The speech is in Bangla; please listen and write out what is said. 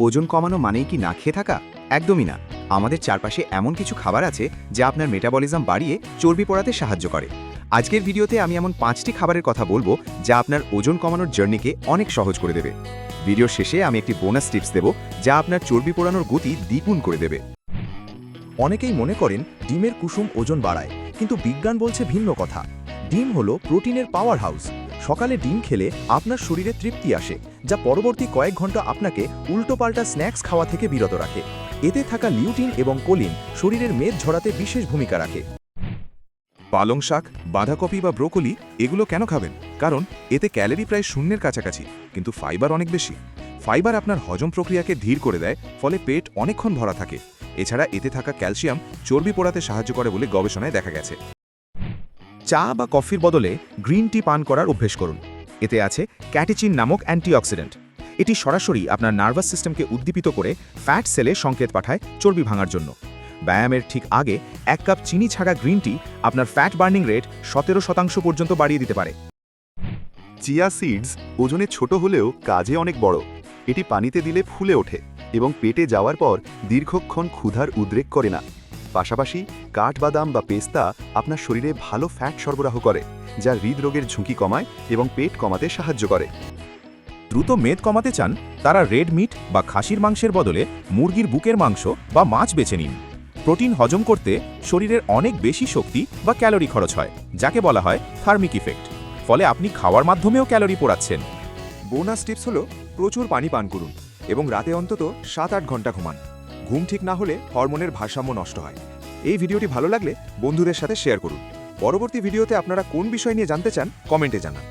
ওজন কমানো মানেই কি না খেয়ে থাকা? একদমই না। আমাদের চারপাশে এমন কিছু খাবার আছে যা আপনার মেটাবলিজম বাড়িয়ে চর্বি পড়াতে সাহায্য করে। আজকের ভিডিওতে আমি এমন 5টি খাবারের কথা বলবো যা আপনার ওজন কমানোর জার্নিকে অনেক সহজ করে দেবে। ভিডিওর শেষে আমি একটি বোনাস টিপস দেব যা আপনার চর্বি পোড়ানোর গতি দ্বিগুণ করে দেবে। অনেকেই মনে করেন ডিমের কুসুম ওজন বাড়ায়, কিন্তু বিজ্ঞান বলছে ভিন্ন কথা। ডিম হলো প্রোটিনের পাওয়ার হাউস। সকালে ডিম খেলে আপনার শরীরে তৃপ্তি আসে, যা পরবর্তী কয়েক ঘন্টা আপনাকে উল্টোপাল্টা স্ন্যাক্স খাওয়া থেকে বিরত রাখে। এতে থাকা লিউটিন এবং কোলিন শরীরের মেদ ঝরাতে বিশেষ ভূমিকা রাখে। পালং শাক, বাঁধাকপি বা ব্রোকলি এগুলো কেন খাবেন? কারণ এতে ক্যালোরি প্রায় শূন্যের কাছাকাছি, কিন্তু ফাইবার অনেক বেশি। ফাইবার আপনার হজম প্রক্রিয়াকে ধীর করে দেয়, ফলে পেট অনেকক্ষণ ভরা থাকে। এছাড়া এতে থাকা ক্যালসিয়াম চর্বি পোড়াতে সাহায্য করে বলে গবেষণায় দেখা গেছে। চা বা কফির বদলে গ্রিন টি পান করার অভ্যেস করুন। এতে আছে ক্যাটেচিন নামক অ্যান্টিঅক্সিডেন্ট। এটি সরাসরি আপনার নার্ভাস সিস্টেমকে উদ্দীপিত করে ফ্যাট সেলে সংকেত পাঠায় চর্বি ভাঙার জন্য। ব্যায়ামের ঠিক আগে 1 কাপ চিনি ছাড়া গ্রিন টি আপনার ফ্যাট বার্নিং রেট 17% পর্যন্ত বাড়িয়ে দিতে পারে। চিয়া সিডস ওজনে ছোট হলেও কাজে অনেক বড়। এটি পানিতে দিলে ফুলে ওঠে এবং পেটে যাওয়ার পর দীর্ঘক্ষণ ক্ষুধার উদ্রেক করে না। পাশাপাশি কাঠবাদাম বা পেস্তা আপনার শরীরে ভালো ফ্যাট সরবরাহ করে, যা হৃদরোগের ঝুঁকি কমায় এবং পেট কমাতে সাহায্য করে। দ্রুত মেদ কমাতে চান তারা রেড মিট বা খাসির মাংসের বদলে মুরগির বুকের মাংস বা মাছ বেছে নিন। প্রোটিন হজম করতে শরীরের অনেক বেশি শক্তি বা ক্যালোরি খরচ হয়, যাকে বলা হয় থার্মিক ইফেক্ট। ফলে আপনি খাওয়ার মাধ্যমেও ক্যালোরি পোড়াচ্ছেন। বোনাস টিপস হলো প্রচুর পানি পান করুন এবং রাতে অন্তত 7-8 ঘন্টা ঘুমান। ঘুম ঠিক না হলে হরমোনের ভারসাম্য নষ্ট হয়। এই ভিডিওটি ভালো লাগলে বন্ধুদের সাথে শেয়ার করুন। পরবর্তী ভিডিওতে আপনারা কোন বিষয় নিয়ে জানতে চান কমেন্টে জানান।